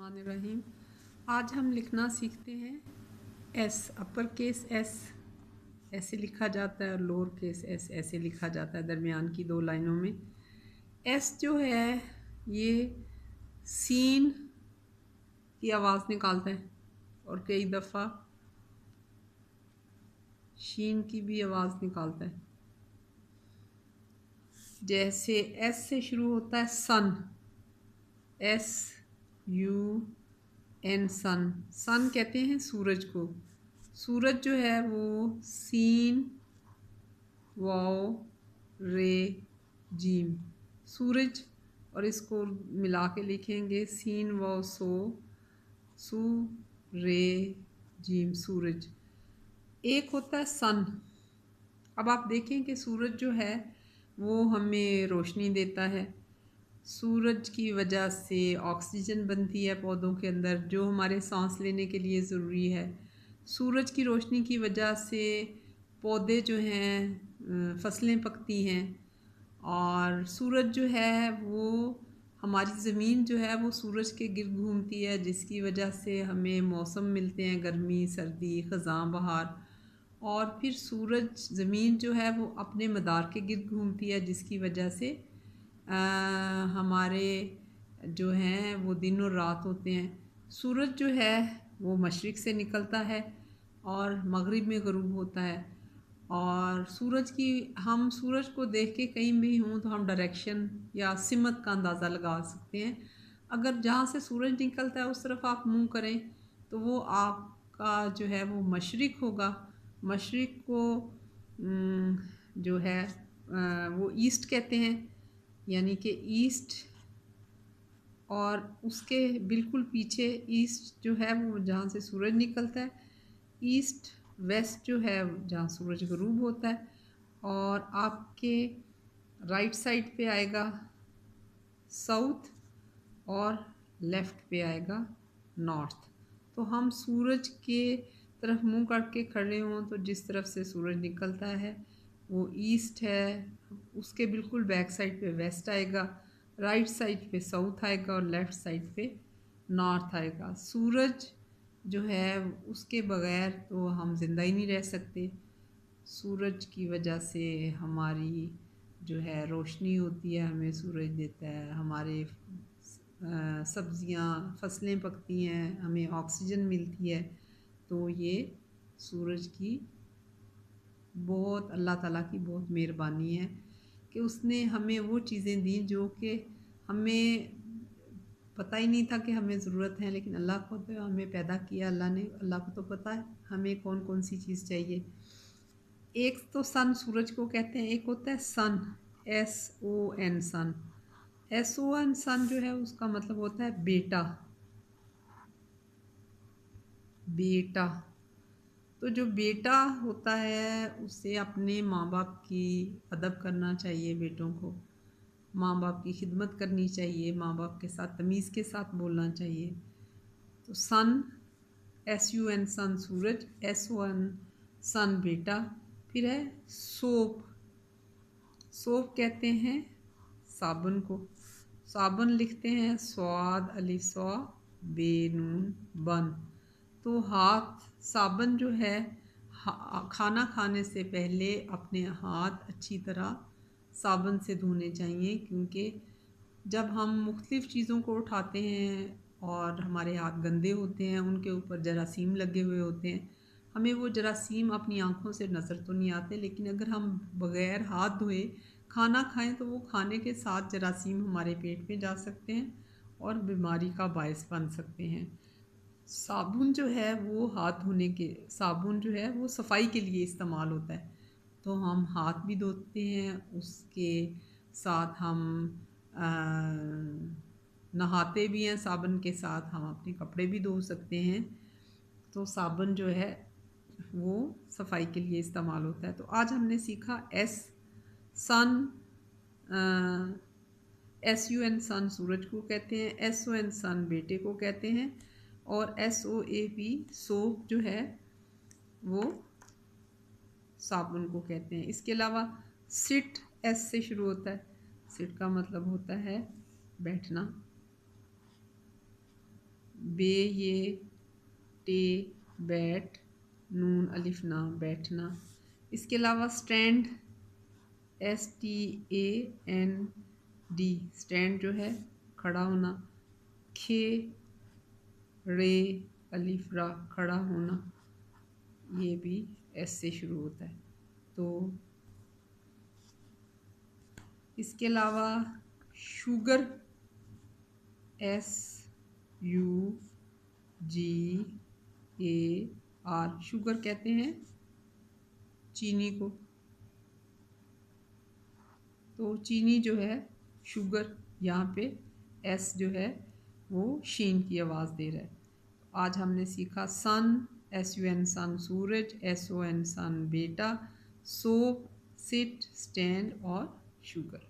बिस्मिल्लाहिर्रहमानिर्रहीम। आज हम लिखना सीखते हैं एस। अपर केस एस ऐसे लिखा जाता है और लोअर केस एस ऐसे लिखा जाता है दरमियान की दो लाइनों में। एस जो है ये सीन की आवाज़ निकालता है और कई दफ़ा शीन की भी आवाज़ निकालता है। जैसे एस से शुरू होता है सन, एस यू एन सन। सन कहते हैं सूरज को। सूरज जो है वो सीन वाओ रे जीम सूरज, और इसको मिला के लिखेंगे सीन वाओ सू रे जीम सूरज। एक होता है सन। अब आप देखें कि सूरज जो है वो हमें रोशनी देता है। सूरज की वजह से ऑक्सीजन बनती है पौधों के अंदर जो हमारे सांस लेने के लिए ज़रूरी है। सूरज की रोशनी की वजह से पौधे जो हैं फसलें पकती हैं, और सूरज जो है वो हमारी ज़मीन जो है वो सूरज के गिर्द घूमती है, जिसकी वजह से हमें मौसम मिलते हैं गर्मी सर्दी ख़ज़ां बहार। और फिर सूरज ज़मीन जो है वो अपने मदार के गिर्द घूमती है, जिसकी वजह से हमारे जो हैं वो दिन और रात होते हैं। सूरज जो है वो मशरिक़ से निकलता है और मगरिब में ग़ुरूब होता है। और हम सूरज को देख के कहीं भी हों तो हम डायरेक्शन या सिमत का अंदाज़ा लगा सकते हैं। अगर जहाँ से सूरज निकलता है उस तरफ आप मुँह करें तो वो आपका जो है वो मशरिक़ होगा। मशरिक़ को जो है वो ईस्ट कहते हैं, यानी कि ईस्ट। और उसके बिल्कुल पीछे ईस्ट जो है वो जहाँ से सूरज निकलता है, ईस्ट वेस्ट जो है जहाँ सूरज ग़ुरूब होता है। और आपके राइट साइड पे आएगा साउथ और लेफ़्ट पे आएगा नॉर्थ। तो हम सूरज के तरफ मुंह करके खड़े हों तो जिस तरफ से सूरज निकलता है वो ईस्ट है, उसके बिल्कुल बैक साइड पे वेस्ट आएगा, राइट साइड पे साउथ आएगा और लेफ़्ट साइड पे नॉर्थ आएगा। सूरज जो है उसके बग़ैर तो हम ज़िंदा ही नहीं रह सकते। सूरज की वजह से हमारी जो है रोशनी होती है, हमें सूरज देता है, हमारे सब्ज़ियाँ फसलें पकती हैं, हमें ऑक्सीजन मिलती है। तो ये सूरज की बहुत अल्लाह ताला की बहुत मेहरबानी है कि उसने हमें वो चीज़ें दी जो कि हमें पता ही नहीं था कि हमें ज़रूरत है, लेकिन अल्लाह को तो हमें पैदा किया अल्लाह ने, अल्लाह को तो पता है हमें कौन कौन सी चीज़ चाहिए। एक तो सन सूरज को कहते हैं, एक होता है सन SON सन। SON सन जो है उसका मतलब होता है बेटा। बेटा तो जो बेटा होता है उसे अपने माँ बाप की अदब करना चाहिए, बेटों को माँ बाप की खिदमत करनी चाहिए, माँ बाप के साथ तमीज़ के साथ बोलना चाहिए। तो सन SUN सन सूरज, SON सन बेटा। फिर है सोप। सोप कहते हैं साबुन को। साबुन लिखते हैं स्वाद अलिस्वा बेनून बन। तो हाथ साबुन जो है खाना खाने से पहले अपने हाथ अच्छी तरह साबुन से धोने चाहिए, क्योंकि जब हम मुख्तलिफ़ चीज़ों को उठाते हैं और हमारे हाथ गंदे होते हैं, उनके ऊपर जरासीम लगे हुए होते हैं। हमें वो जरासीम अपनी आँखों से नज़र तो नहीं आते, लेकिन अगर हम बग़ैर हाथ धोए खाना खाएं तो वो खाने के साथ जरासीम हमारे पेट में जा सकते हैं और बीमारी का बायस बन सकते हैं। साबुन जो है वो हाथ धोने के साबुन जो है वो सफाई के लिए इस्तेमाल होता है। तो हम हाथ भी धोते हैं, उसके साथ हम नहाते भी हैं, साबुन के साथ हम अपने कपड़े भी धो सकते हैं। तो साबुन जो है वो सफाई के लिए इस्तेमाल होता है। तो आज हमने सीखा सन SUN सन सूरज को कहते हैं, SON सन बेटे को कहते हैं, और SOAP सोप जो है वो साबुन को कहते हैं। इसके अलावा सिट S से शुरू होता है। सिट का मतलब होता है बैठना। बे ये टे बैठ, नून अलिफ ना बैठना। इसके अलावा स्टैंड STAND स्टैंड जो है खड़ा होना। खे रे अलिफ रा खड़ा होना, ये भी एस से शुरू होता है। तो इसके अलावा शुगर SUGAR शुगर कहते हैं चीनी को। तो चीनी जो है शुगर, यहाँ पे एस जो है वो शीन की आवाज़ दे रहा है। आज हमने सीखा सन SUN सन सूरज, SON सन बेटा, सोप सिट स्टैंड और शुगर।